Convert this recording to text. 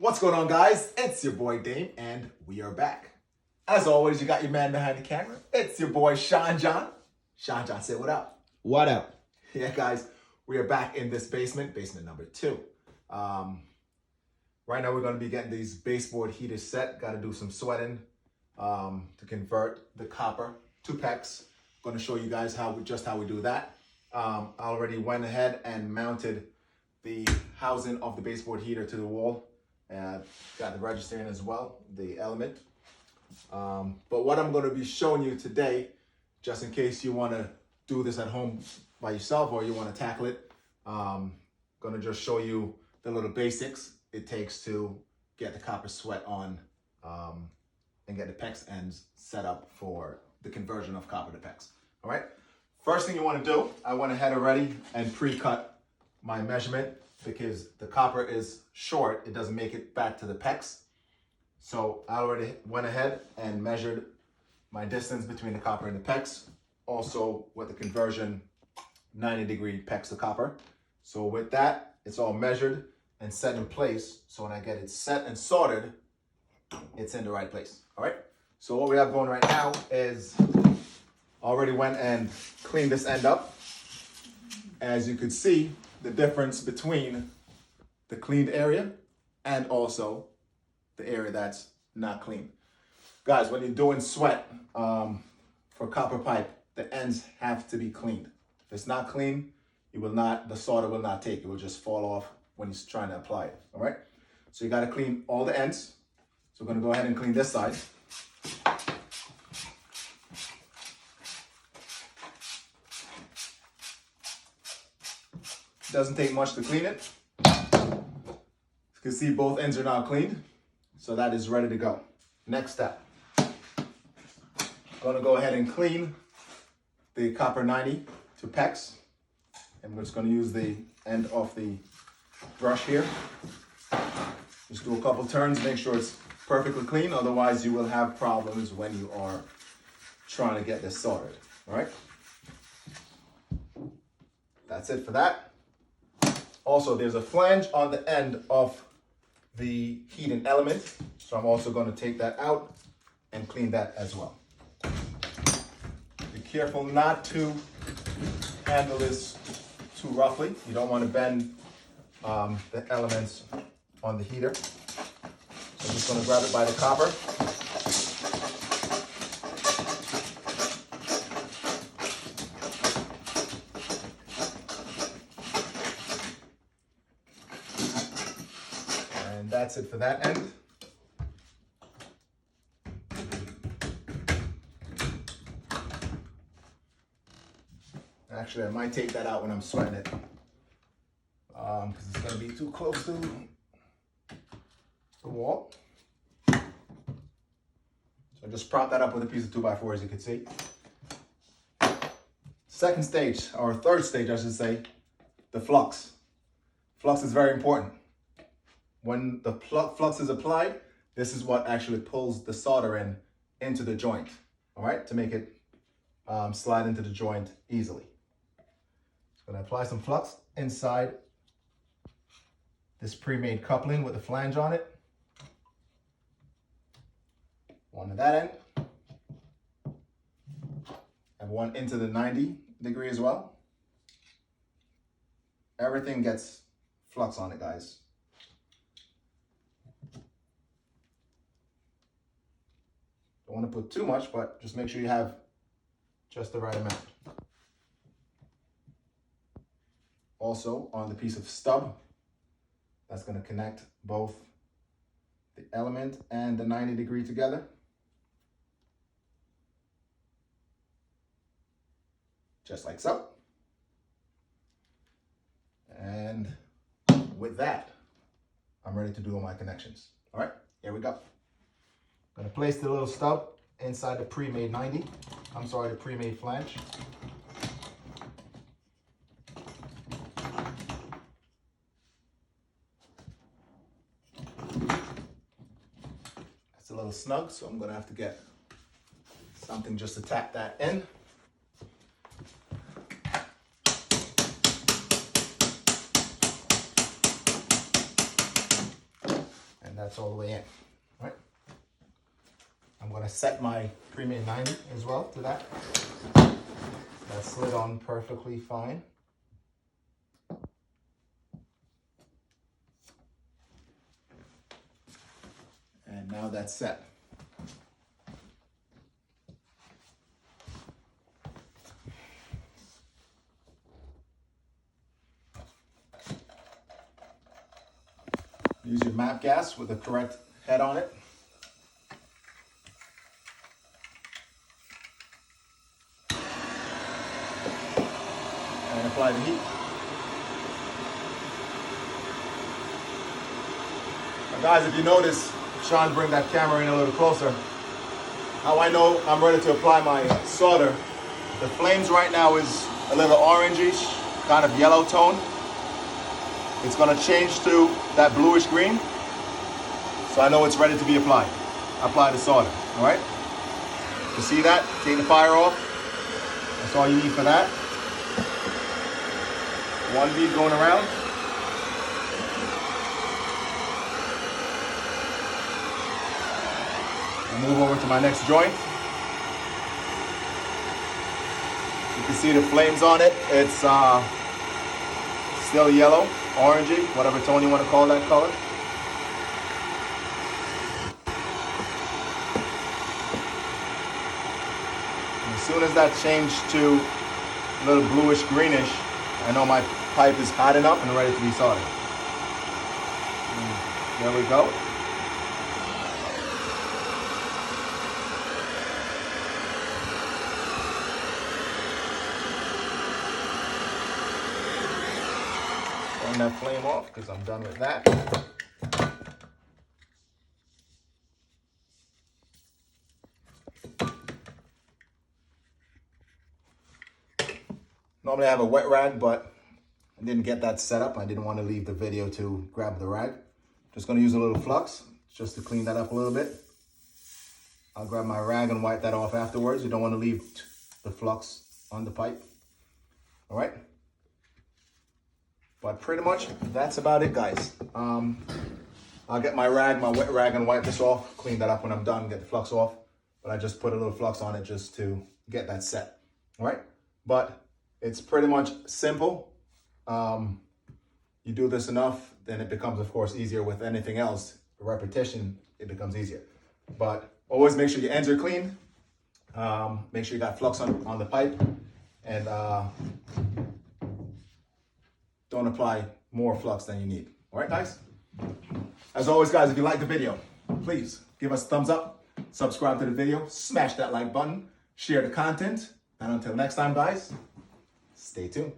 What's going on, guys? It's your boy Dame, and we are back. As always, you got your man behind the camera. It's your boy Sean John. Sean John, say what up. What up? Yeah, guys, we are back in this basement number 2. Right now, we're going to be getting these baseboard heaters set. Got to do some sweating to convert the copper to PEX. Going to show you guys how we do that. I already went ahead and mounted the housing of the baseboard heater to the wall. Got the register in as well, the element. But what I'm going to be showing you today, just in case you want to do this at home by yourself or you want to tackle it, going to just show you the little basics it takes to get the copper sweat on and get the PEX ends set up for the conversion of copper to PEX. All right. First thing you want to do, I went ahead already and pre-cut my measurement because the copper is short. It doesn't make it back to the PEX. So I already went ahead and measured my distance between the copper and the PEX. Also with the conversion 90-degree PEX to copper. So with that, it's all measured and set in place. So when I get it set and sorted, it's in the right place. All right. So what we have going right now is already went and cleaned this end up. As you could see, the difference between the cleaned area and also the area that's not clean. Guys, when you're doing sweat for copper pipe, the ends have to be cleaned. If it's not clean, the solder will not take. It will just fall off when you're trying to apply it. All right. So you got to clean all the ends. So we're going to go ahead and clean this side. Doesn't take much to clean it. You can see both ends are now cleaned. So that is ready to go. Next step. Going to go ahead and clean the copper 90 to PEX. And we're just going to use the end of the brush here. Just do a couple turns, make sure it's perfectly clean. Otherwise, you will have problems when you are trying to get this sorted. All right. That's it for that. Also, there's a flange on the end of the heating element. So I'm also going to take that out and clean that as well. Be careful not to handle this too roughly. You don't want to bend the elements on the heater. So I'm just going to grab it by the copper. And that's it for that end. Actually, I might take that out when I'm sweating it because it's going to be too close to the wall. So just prop that up with a piece of 2x4, as you can see. Second stage, or third stage, I should say, the flux. Flux is very important. When the flux is applied, this is what actually pulls the solder into the joint, all right, to make it slide into the joint easily. So I'm going to apply some flux inside this pre-made coupling with the flange on it. One to that end. And one into the 90 degree as well. Everything gets flux on it, guys. Don't want to put too much, but just make sure you have just the right amount. Also, on the piece of stub, that's going to connect both the element and the 90 degree together. Just like so. And with that, I'm ready to do all my connections. All right, here we go. I'm going to place the little stub inside the pre-made the pre-made flange. It's a little snug, so I'm going to have to get something just to tap that in. that's all the way in. All right. I'm going to set my Premium 90 as well to that. That slid on perfectly fine. And now that's set. Use your map gas with the correct head on it. And apply the heat. Now guys, if you notice, Sean, bring that camera in a little closer. How I know I'm ready to apply my solder. The flames right now is a little orangish, kind of yellow tone. It's gonna change to that bluish green. So I know it's ready to be applied. Apply the solder, all right? You see that? Take the fire off. That's all you need for that. One bead going around. I'll move over to my next joint. You can see the flames on it. It's still yellow, orangey, whatever tone you want to call that color. And as soon as that changed to a little bluish greenish, I know my pipe is hot enough and ready to be soldered. There we go. Turn that flame off because I'm done with that. Normally I have a wet rag, but I didn't get that set up. I didn't want to leave the video to grab the rag. Just going to use a little flux just to clean that up a little bit. I'll grab my rag and wipe that off afterwards. You don't want to leave the flux on the pipe. All right. But pretty much that's about it, guys. I'll get my rag, my wet rag, and wipe this off. Clean that up when I'm done, get the flux off. But I just put a little flux on it just to get that set. All right. But it's pretty much simple. You do this enough, then it becomes, of course, easier with anything else. Repetition, it becomes easier. But always make sure your ends are clean. Make sure you got flux on the pipe. And don't apply more flux than you need. All right, guys? As always, guys, if you like the video, please give us a thumbs up, subscribe to the video, smash that like button, share the content. And until next time, guys, stay tuned.